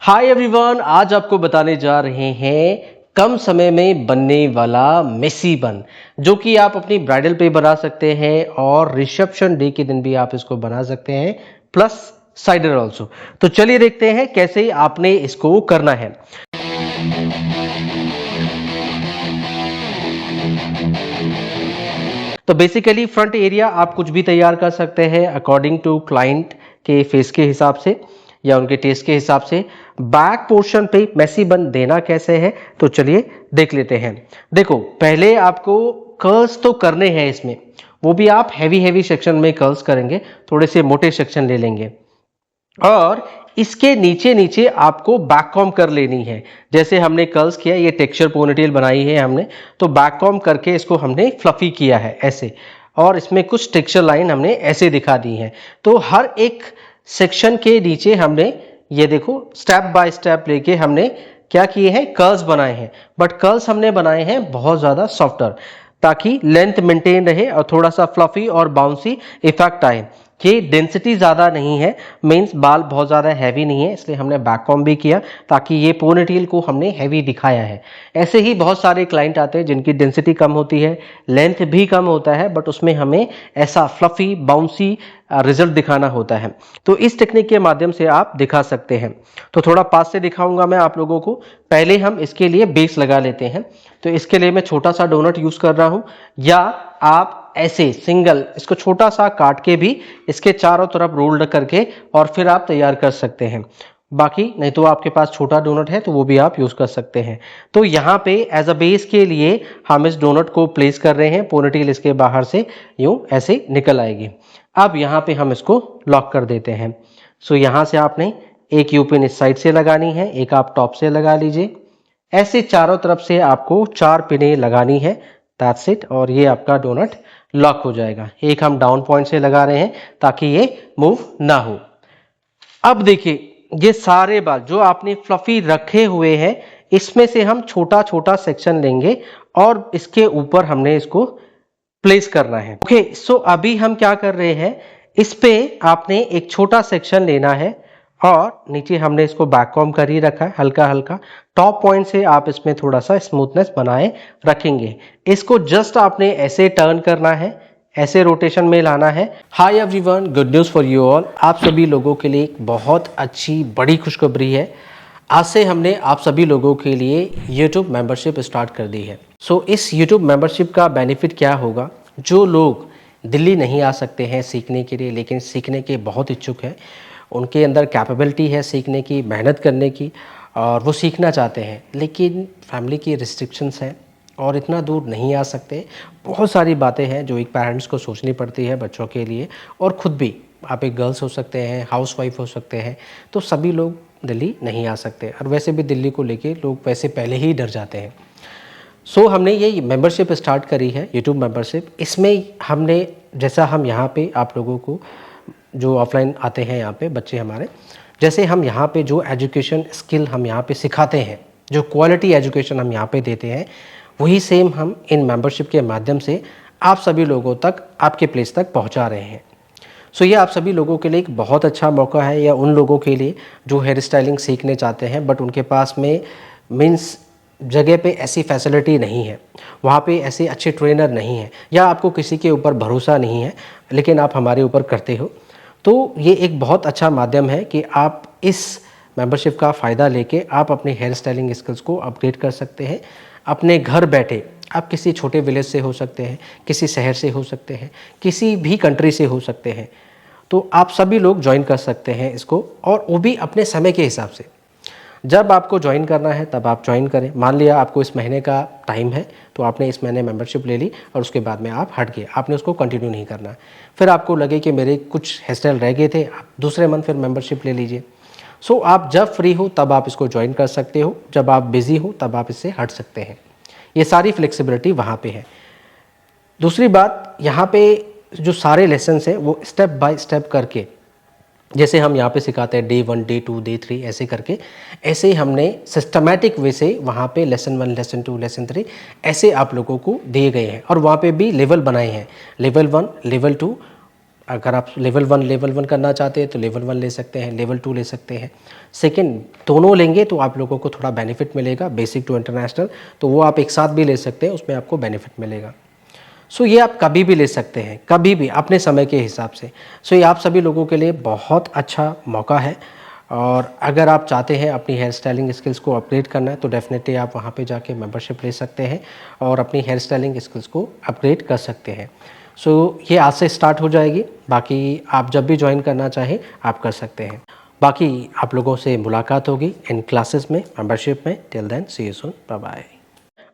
Hi everyone, आज आपको बताने जा रहे हैं कम समय में बनने वाला मेसी बन, जो कि आप अपनी ब्राइडल पे बना सकते हैं और रिसेप्शन डे के दिन भी आप इसको बना सकते हैं, प्लस साइडर ऑल्सो। तो चलिए देखते हैं कैसे आपने इसको करना है। तो बेसिकली फ्रंट एरिया आप कुछ भी तैयार कर सकते हैं अकॉर्डिंग टू क्लाइंट के फेस के हिसाब से या उनके टेस्ट के हिसाब से। बैक पोर्शन पे मेसी बन देना कैसे है, तो चलिए देख लेते हैं। देखो, पहले आपको कर्ल्स तो करने हैं इसमें, वो भी आप हैवी सेक्शन में कर्ल्स करेंगे, थोड़े से मोटे सेक्शन ले लेंगे और इसके नीचे नीचे आपको बैक कॉम कर लेनी है। जैसे हमने कर्ल्स किया, ये टेक्सचर पोनीटेल बनाई है हमने, तो बैक कॉम करके इसको हमने फ्लफी किया है ऐसे, और इसमें कुछ टेक्सचर लाइन हमने ऐसे दिखा दी है। तो हर एक सेक्शन के नीचे हमने ये देखो स्टेप बाय स्टेप लेके हमने क्या किए हैं, कर्ल्स बनाए हैं। बट कर्ल्स हमने बनाए हैं बहुत ज़्यादा सॉफ्टर, ताकि लेंथ मेंटेन रहे और थोड़ा सा फ्लफी और बाउंसी इफेक्ट आए। कि डेंसिटी ज़्यादा नहीं है, मीन्स बाल बहुत ज़्यादा हैवी नहीं है, इसलिए हमने बैक कॉम भी किया ताकि ये पोनीटेल को हमने हैवी दिखाया है। ऐसे ही बहुत सारे क्लाइंट आते हैं जिनकी डेंसिटी कम होती है, लेंथ भी कम होता है, बट उसमें हमें ऐसा फ्लफी बाउंसी रिजल्ट दिखाना होता है। तो इस टेक्निक के माध्यम से आप दिखा सकते हैं। तो थोड़ा पास से दिखाऊंगा मैं आप लोगों को। पहले हम इसके लिए बेस लगा लेते हैं। तो इसके लिए मैं छोटा सा डोनट यूज़ कर रहा हूँ, या आप ऐसे सिंगल इसको छोटा सा काट के भी इसके चारों तरफ रोल्ड करके और फिर आप तैयार कर सकते हैं। बाकी नहीं तो आपके पास छोटा डोनट है तो वो भी आप यूज़ कर सकते हैं। तो यहाँ पे एज अ बेस के लिए हम इस डोनट को प्लेस कर रहे हैं, पोनीटेल इसके बाहर से यूं ऐसे निकल आएगी। अब यहाँ पे हम इसको लॉक कर देते हैं। सो यहाँ से आपने एक यू पिन इस साइड से लगानी है, एक आप टॉप से लगा लीजिए। ऐसे चारों तरफ से आपको 4 पिनें लगानी है, दैट्स इट, और ये आपका डोनट लॉक हो जाएगा। एक हम डाउन पॉइंट से लगा रहे हैं ताकि ये मूव ना हो। अब देखिए, ये सारे बाल जो आपने फ्लफी रखे हुए हैं, इसमें से हम छोटा छोटा सेक्शन लेंगे और इसके ऊपर हमने इसको प्लेस करना है। ओके, सो अभी हम क्या कर रहे हैं, इस पे आपने एक छोटा सेक्शन लेना है और नीचे हमने इसको बैक कॉम कर ही रखा है हल्का हल्का। टॉप पॉइंट से आप इसमें थोड़ा सा स्मूथनेस बनाए रखेंगे। इसको जस्ट आपने ऐसे टर्न करना है, ऐसे रोटेशन में लाना है। Hi everyone, good news for you all. आप सभी लोगों के लिए एक बहुत अच्छी बड़ी खुशखबरी है। आज से हमने आप सभी लोगों के लिए YouTube मेंबरशिप स्टार्ट कर दी है। सो इस YouTube मेंबरशिप का बेनिफिट क्या होगा, जो लोग दिल्ली नहीं आ सकते हैं सीखने के लिए, लेकिन सीखने के बहुत इच्छुक हैं, उनके अंदर कैपेबिलिटी है सीखने की, मेहनत करने की, और वो सीखना चाहते हैं, लेकिन फैमिली की रिस्ट्रिक्शंस हैं और इतना दूर नहीं आ सकते। बहुत सारी बातें हैं जो एक पेरेंट्स को सोचनी पड़ती है बच्चों के लिए, और ख़ुद भी आप एक गर्ल्स हो सकते हैं, हाउसवाइफ हो सकते हैं, तो सभी लोग दिल्ली नहीं आ सकते। और वैसे भी दिल्ली को लेके लोग वैसे पहले ही डर जाते हैं। सो हमने ये मेंबरशिप स्टार्ट करी है, यूट्यूब मेंबरशिप। इसमें हमने, जैसा हम यहाँ पे आप लोगों को जो ऑफलाइन आते हैं यहाँ पे बच्चे हमारे, जैसे हम यहाँ पे जो एजुकेशन स्किल हम यहाँ पे सिखाते हैं, जो क्वालिटी एजुकेशन हम यहाँ पे देते हैं, वही सेम हम इन मेंबरशिप के माध्यम से आप सभी लोगों तक, आपके प्लेस तक पहुँचा रहे हैं। सो ये आप सभी लोगों के लिए एक बहुत अच्छा मौका है, या उन लोगों के लिए जो हेयर स्टाइलिंग सीखने चाहते हैं बट उनके पास में मीन्स जगह पे ऐसी फैसिलिटी नहीं है, वहाँ पे ऐसे अच्छे ट्रेनर नहीं हैं, या आपको किसी के ऊपर भरोसा नहीं है लेकिन आप हमारे ऊपर करते हो। तो ये एक बहुत अच्छा माध्यम है कि आप इस मेंबरशिप का फ़ायदा लेके आप अपने हेयर स्टाइलिंग स्किल्स को अपग्रेड कर सकते हैं अपने घर बैठे। आप किसी छोटे विलेज से हो सकते हैं, किसी शहर से हो सकते हैं, किसी भी कंट्री से हो सकते हैं। तो आप सभी लोग ज्वाइन कर सकते हैं इसको, और वो भी अपने समय के हिसाब से। जब आपको ज्वाइन करना है तब आप ज्वाइन करें। मान लिया आपको इस महीने का टाइम है, तो आपने इस महीने मेंबरशिप ले ली और उसके बाद में आप हट गए, आपने उसको कंटिन्यू नहीं करना। फिर आपको लगे कि मेरे कुछ हेयर स्टाइल रह गए थे, आप दूसरे मंथ फिर मेंबरशिप ले लीजिए। सो आप जब फ्री हो तब आप इसको ज्वाइन कर सकते हो, जब आप बिज़ी हो तब आप इससे हट सकते हैं। ये सारी फ्लेक्सिबिलिटी वहाँ पे है। दूसरी बात, यहाँ पे जो सारे लेसन्स हैं वो स्टेप बाय स्टेप करके, जैसे हम यहाँ पे सिखाते हैं डे 1, डे 2, डे 3 ऐसे करके, ऐसे हमने सिस्टमैटिक वे से वहाँ पे लेसन 1, लेसन 2, लेसन 3 ऐसे आप लोगों को दिए गए हैं। और वहाँ पे भी लेवल बनाए हैं, लेवल 1, लेवल 2 अगर आप लेवल 1 करना चाहते हैं तो लेवल 1 ले सकते हैं, लेवल 2 ले सकते हैं। सेकंड, दोनों लेंगे तो आप लोगों को थोड़ा बेनिफिट मिलेगा, बेसिक टू इंटरनेशनल, तो वो आप एक साथ भी ले सकते हैं, उसमें आपको बेनिफिट मिलेगा। सो ये आप कभी भी ले सकते हैं, कभी भी अपने समय के हिसाब से। सो ये आप सभी लोगों के लिए बहुत अच्छा मौका है। और अगर आप चाहते हैं अपनी हेयर स्टाइलिंग स्किल्स को अपग्रेड करना है तो डेफिनेटली आप वहाँ पे जाके मेंबरशिप ले सकते हैं और अपनी हेयर स्टाइलिंग स्किल्स को अपग्रेड कर सकते हैं। सो ये आज से स्टार्ट हो जाएगी, बाकी आप जब भी ज्वाइन करना चाहें आप कर सकते हैं। बाकी आप लोगों से मुलाकात होगी इन क्लासेस में, मेंबरशिप में। Till then see you soon, bye bye.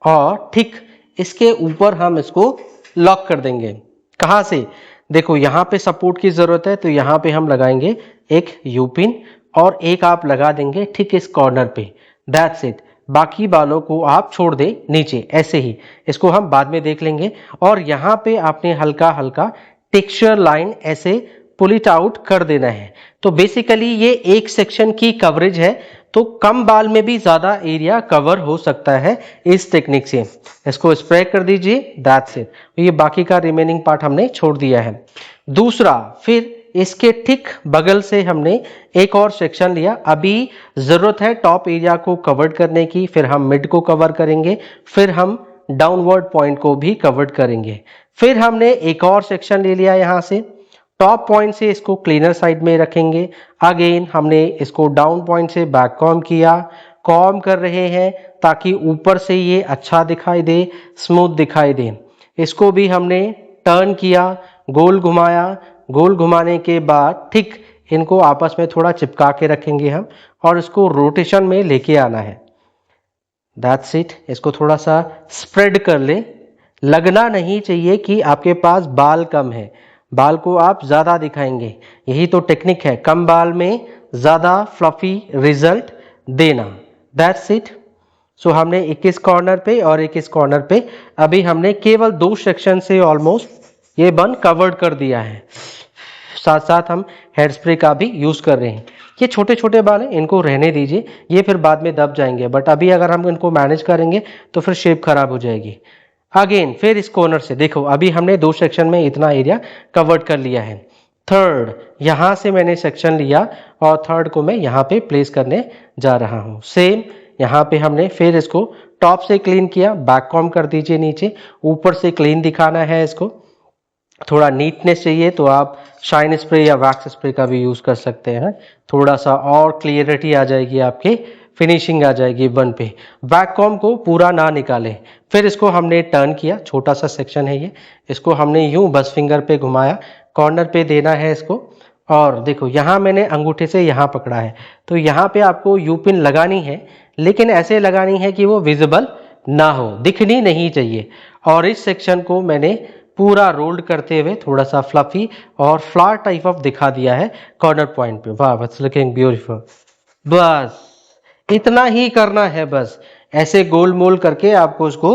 और ठीक इसके ऊपर हम इसको लॉक कर देंगे। कहाँ से? देखो यहाँ पे सपोर्ट की ज़रूरत है तो यहाँ पे हम लगाएंगे एक यू पिन और एक आप लगा देंगे ठीक इस कॉर्नर पे। That's it. बाकी बालों को आप छोड़ दें नीचे ऐसे ही, इसको हम बाद में देख लेंगे। और यहाँ पे आपने हल्का हल्का टेक्सचर लाइन ऐसे पुल इट आउट कर देना है। तो बेसिकली ये एक सेक्शन की कवरेज है, तो कम बाल में भी ज़्यादा एरिया कवर हो सकता है इस टेक्निक से। इसको स्प्रे कर दीजिए, दैट्स इट। ये बाकी का रिमेनिंग पार्ट हमने छोड़ दिया है। दूसरा, फिर इसके ठीक बगल से हमने एक और सेक्शन लिया। अभी ज़रूरत है टॉप एरिया को कवर करने की, फिर हम मिड को कवर करेंगे, फिर हम डाउनवर्ड पॉइंट को भी कवर करेंगे। फिर हमने एक और सेक्शन ले लिया यहाँ से, टॉप पॉइंट से इसको क्लीनर साइड में रखेंगे। अगेन हमने इसको डाउन पॉइंट से बैक कॉम्ब किया, कॉम्ब कर रहे हैं ताकि ऊपर से ये अच्छा दिखाई दे, स्मूथ दिखाई दे। इसको भी हमने टर्न किया, गोल घुमाया, गोल घुमाने के बाद ठीक इनको आपस में थोड़ा चिपका के रखेंगे हम और इसको रोटेशन में लेके आना है। That's it. इसको थोड़ा सा स्प्रेड कर ले। लगना नहीं चाहिए कि आपके पास बाल कम है, बाल को आप ज़्यादा दिखाएंगे। यही तो टेक्निक है, कम बाल में ज़्यादा फ्लफी रिजल्ट देना। That's it. सो हमने 21 कॉर्नर पे और 21 कॉर्नर पे अभी हमने केवल 2 सेक्शन से ऑलमोस्ट ये बन कवर्ड कर दिया है। साथ साथ हम हेयर स्प्रे का भी यूज़ कर रहे हैं। ये छोटे छोटे बाल हैं, इनको रहने दीजिए, ये फिर बाद में दब जाएंगे, बट अभी अगर हम इनको मैनेज करेंगे तो फिर शेप खराब हो जाएगी। अगेन फिर इस कॉर्नर से देखो, अभी हमने 2 सेक्शन में इतना एरिया कवर्ड कर लिया है। थर्ड, यहाँ से मैंने सेक्शन लिया और थर्ड को मैं यहाँ पे प्लेस करने जा रहा हूँ। सेम यहाँ पे हमने फिर इसको टॉप से क्लीन किया, बैक कॉम्ब कर दीजिए नीचे, ऊपर से क्लीन दिखाना है इसको। थोड़ा नीटनेस चाहिए तो आप शाइन स्प्रे या वैक्स स्प्रे का भी यूज़ कर सकते हैं, थोड़ा सा और क्लियरिटी आ जाएगी, आपके फिनिशिंग आ जाएगी बन पे। बैक कॉम्ब को पूरा ना निकालें। फिर इसको हमने टर्न किया, छोटा सा सेक्शन है ये, इसको हमने यूं बस फिंगर पे घुमाया, कॉर्नर पे देना है इसको। और देखो यहाँ मैंने अंगूठे से यहाँ पकड़ा है, तो यहाँ पे आपको यू पिन लगानी है, लेकिन ऐसे लगानी है कि वो विजिबल ना हो, दिखनी नहीं चाहिए। और इस सेक्शन को मैंने पूरा रोल्ड करते हुए थोड़ा सा फ्लफी और फ्लावर टाइप ऑफ दिखा दिया है कॉर्नर पॉइंट पे। वाह, इट्स लुकिंग ब्यूटीफुल। बस इतना ही करना है, बस ऐसे गोल मोल करके आपको उसको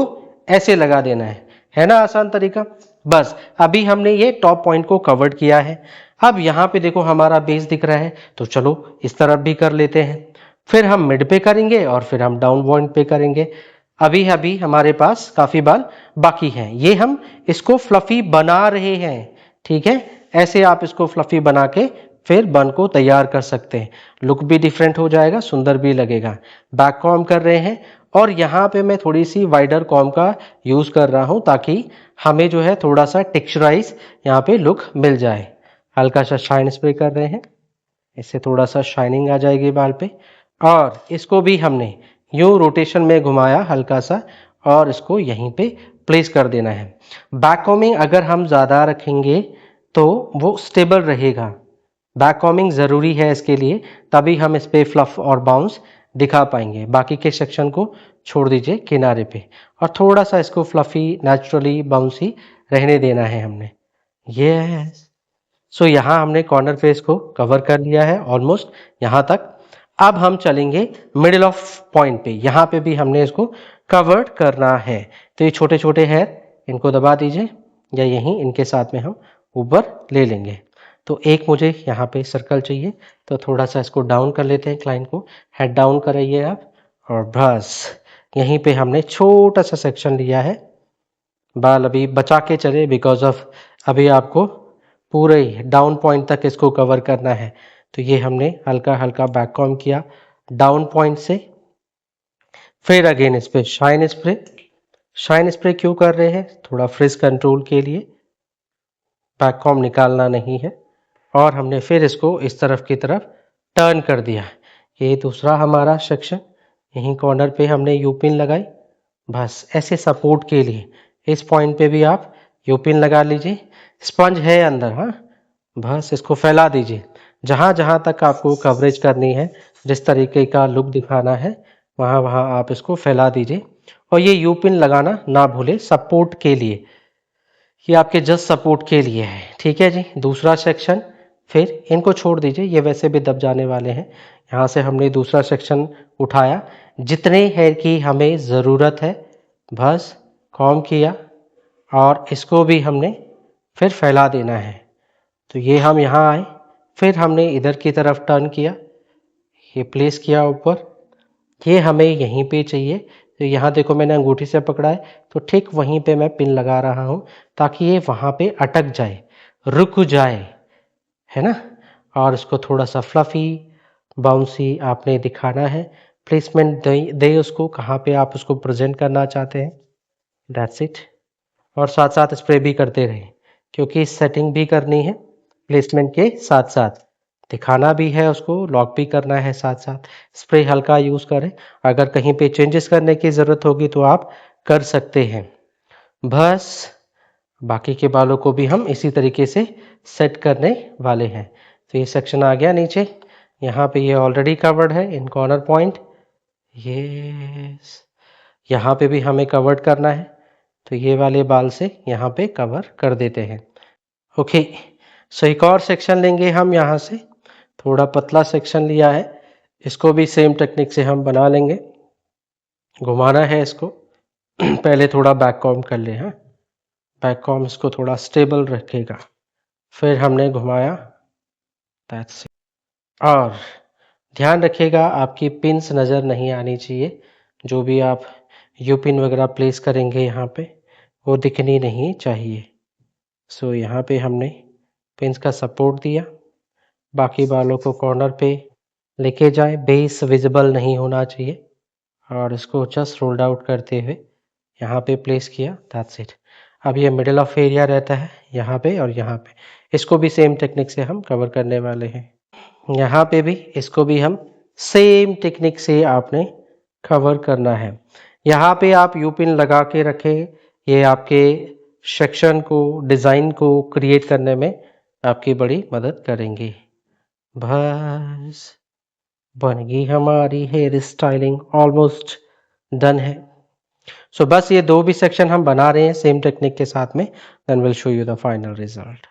ऐसे लगा देना है ना, आसान तरीका। बस अभी हमने ये टॉप पॉइंट को कवर्ड किया है। अब यहाँ पे देखो हमारा बेस दिख रहा है, तो चलो इस तरफ भी कर लेते हैं। फिर हम मिड पे करेंगे और फिर हम डाउन पॉइंट पे करेंगे। अभी अभी हमारे पास काफ़ी बाल बाकी हैं, ये हम इसको फ्लफी बना रहे हैं, ठीक है। ऐसे आप इसको फ्लफी बना के फिर बन को तैयार कर सकते हैं, लुक भी डिफरेंट हो जाएगा, सुंदर भी लगेगा। बैक कॉम्ब कर रहे हैं और यहाँ पे मैं थोड़ी सी वाइडर कॉम्ब का यूज़ कर रहा हूँ ताकि हमें जो है थोड़ा सा टेक्सचराइज यहाँ पे लुक मिल जाए। हल्का सा शाइन स्प्रे कर रहे हैं, इससे थोड़ा सा शाइनिंग आ जाएगी बाल पे। और इसको भी हमने यूं रोटेशन में घुमाया हल्का सा और इसको यहीं पे प्लेस कर देना है। बैक कॉम्बिंग अगर हम ज़्यादा रखेंगे तो वो स्टेबल रहेगा, बैक कॉम्बिंग ज़रूरी है इसके लिए, तभी हम इस पर फ्लफ और बाउंस दिखा पाएंगे। बाकी के सेक्शन को छोड़ दीजिए किनारे पे और थोड़ा सा इसको फ्लफी नेचुरली बाउंसी रहने देना है हमने। यस। सो यहाँ हमने कॉर्नर फेस को कवर कर लिया है ऑलमोस्ट यहाँ तक। अब हम चलेंगे मिडिल ऑफ पॉइंट पे, यहाँ पे भी हमने इसको कवर्ड करना है। तो ये छोटे छोटे हेयर, इनको दबा दीजिए या यहीं इनके साथ में हम ऊपर ले लेंगे। तो एक मुझे यहाँ पे सर्कल चाहिए, तो थोड़ा सा इसको डाउन कर लेते हैं, क्लाइंट को हेड डाउन कराइए आप। और बस यहीं पे हमने छोटा सा सेक्शन लिया है। बाल अभी बचा के चले बिकॉज ऑफ अभी आपको पूरे डाउन पॉइंट तक इसको कवर करना है। तो ये हमने हल्का हल्का बैक कॉम किया डाउन पॉइंट से। फिर अगेन इस पे शाइन स्प्रे। शाइन स्प्रे क्यों कर रहे हैं? थोड़ा फ्रिज कंट्रोल के लिए, बैक कॉम निकालना नहीं है। और हमने फिर इसको इस तरफ की तरफ टर्न कर दिया। ये दूसरा हमारा सेक्शन, यहीं कॉर्नर पे हमने यू पिन लगाई। बस ऐसे सपोर्ट के लिए इस पॉइंट पे भी आप यू पिन लगा लीजिए। स्पंज है अंदर, हाँ, बस इसको फैला दीजिए। जहाँ जहाँ तक आपको कवरेज करनी है, जिस तरीके का लुक दिखाना है, वहाँ वहाँ आप इसको फैला दीजिए। और ये यू पिन लगाना ना भूले सपोर्ट के लिए, ये आपके जस्ट सपोर्ट के लिए है, ठीक है जी। दूसरा सेक्शन, फिर इनको छोड़ दीजिए, ये वैसे भी दब जाने वाले हैं। यहाँ से हमने दूसरा सेक्शन उठाया, जितने हेयर की हमें ज़रूरत है बस कॉम किया, और इसको भी हमने फिर फैला देना है। तो ये हम यहाँ आए, फिर हमने इधर की तरफ टर्न किया, ये प्लेस किया ऊपर, ये हमें यहीं पे चाहिए। तो यहाँ देखो मैंने अंगूठी से पकड़ा है, तो ठीक वहीं पे मैं पिन लगा रहा हूँ ताकि ये वहाँ पे अटक जाए, रुक जाए, है ना। और इसको थोड़ा सा फ्लफी बाउंसी आपने दिखाना है, प्लेसमेंट दे उसको, कहाँ पे आप उसको प्रेजेंट करना चाहते हैं, दैट्स इट। और साथ साथ स्प्रे भी करते रहें, क्योंकि सेटिंग भी करनी है प्लेसमेंट के साथ साथ, दिखाना भी है उसको, लॉक भी करना है साथ साथ। स्प्रे हल्का यूज़ करें, अगर कहीं पे चेंजेस करने की ज़रूरत होगी तो आप कर सकते हैं। बस बाकी के बालों को भी हम इसी तरीके से सेट करने वाले हैं। तो ये सेक्शन आ गया नीचे, यहाँ पे ये ऑलरेडी कवर्ड है इन कॉर्नर पॉइंट, ये यहाँ पे भी हमें कवर्ड करना है, तो ये वाले बाल से यहाँ पे कवर कर देते हैं। ओके, सो एक और सेक्शन लेंगे हम, यहाँ से थोड़ा पतला सेक्शन लिया है, इसको भी सेम टेक्निक से हम बना लेंगे। घुमाना है इसको पहले थोड़ा बैक कॉम कर ले, हाँ, बैक कॉम इसको थोड़ा स्टेबल रखेगा। फिर हमने घुमाया, दैट्स इट। और ध्यान रखिएगा आपकी पिन्स नज़र नहीं आनी चाहिए, जो भी आप यू पिन वगैरह प्लेस करेंगे यहाँ पे वो दिखनी नहीं चाहिए। सो यहाँ पे हमने पिन्स का सपोर्ट दिया, बाकी बालों को कॉर्नर पे लेके जाए, बेस विजिबल नहीं होना चाहिए, और इसको जस्ट रोल्ड आउट करते हुए यहाँ पे प्लेस किया, दैट्स इट। अब ये मिडिल ऑफ एरिया रहता है यहाँ पे और यहाँ पे, इसको भी सेम टेक्निक से हम कवर करने वाले हैं। यहाँ पे भी इसको भी हम सेम टेक्निक से आपने कवर करना है। यहाँ पे आप यू पिन लगा के रखें, ये आपके सेक्शन को, डिज़ाइन को क्रिएट करने में आपकी बड़ी मदद करेंगे। बस बन गई हमारी हेयर स्टाइलिंग, ऑलमोस्ट डन है। सो बस ये दो भी सेक्शन हम बना रहे हैं सेम टेक्निक के साथ में, then will show you the final result.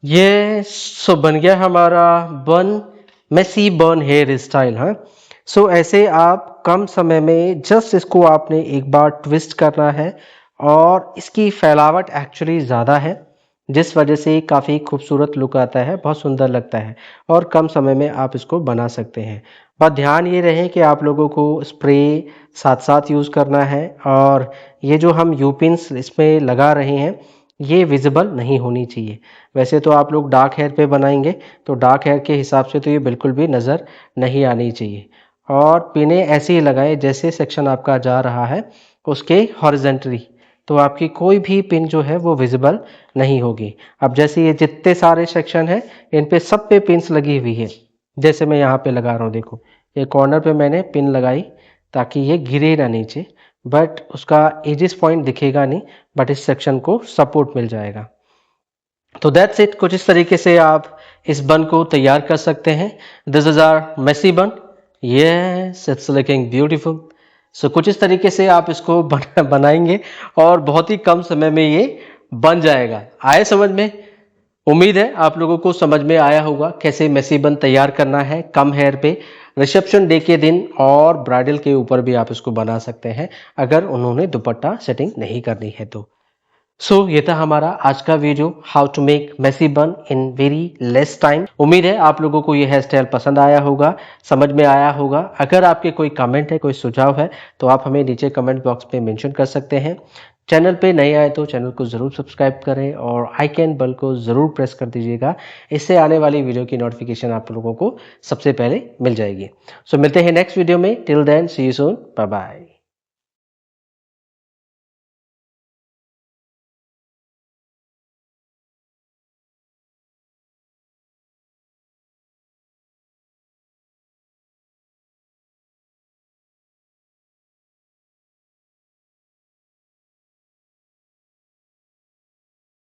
ये सो बन गया हमारा बन, मेसी बन हेयर स्टाइल। हाँ, सो ऐसे आप कम समय में जस्ट इसको आपने एक बार ट्विस्ट करना है, और इसकी फैलावट एक्चुअली ज़्यादा है, जिस वजह से काफ़ी खूबसूरत लुक आता है, बहुत सुंदर लगता है और कम समय में आप इसको बना सकते हैं। और ध्यान ये रहे कि आप लोगों को स्प्रे साथ-साथ यूज़ करना है और ये जो हम यू पिन्स इसमें लगा रहे हैं, ये विज़िबल नहीं होनी चाहिए। वैसे तो आप लोग डार्क हेयर पे बनाएँगे, तो डार्क हेयर के हिसाब से तो ये बिल्कुल भी नज़र नहीं आनी चाहिए। और पिनें ऐसे ही लगाएँ जैसे सेक्शन आपका जा रहा है, उसके हॉरिज़ॉन्टली, तो आपकी कोई भी पिन जो है वो विज़िबल नहीं होगी। अब जैसे ये जितने सारे सेक्शन हैं, इन पे सब पे पिन्स लगी हुई है। जैसे मैं यहाँ पे लगा रहा हूँ देखो, ये कॉर्नर पे मैंने पिन लगाई ताकि ये गिरे ना नीचे, बट उसका एजिस पॉइंट दिखेगा नहीं, बट इस सेक्शन को सपोर्ट मिल जाएगा। तो दैट्स इट, कुछ इस तरीके से आप इस बन को तैयार कर सकते हैं। This is our messy bun, yes it's looking beautiful. So कुछ इस तरीके से आप इसको बनाएंगे और बहुत ही कम समय में ये बन जाएगा। आए समझ में? उम्मीद है आप लोगों को समझ में आया होगा कैसे मेसी बन तैयार करना है कम हेयर पे रिसेप्शन डे के दिन, और ब्राइडल के ऊपर भी आप इसको बना सकते हैं अगर उन्होंने दुपट्टा सेटिंग नहीं करनी है तो। ये था हमारा आज का video, how to make messy bun in very less time. उम्मीद है आप लोगों को ये हेयर स्टाइल पसंद आया होगा, समझ में आया होगा। अगर आपके कोई कमेंट है, कोई सुझाव है, तो आप हमें नीचे कमेंट बॉक्स में मेंशन कर सकते हैं। चैनल पे नए आए तो चैनल को ज़रूर सब्सक्राइब करें और आइकन बेल को ज़रूर प्रेस कर दीजिएगा। इससे आने वाली वीडियो की नोटिफिकेशन आप लोगों को सबसे पहले मिल जाएगी। मिलते हैं नेक्स्ट वीडियो में। Till then see you soon, bye bye.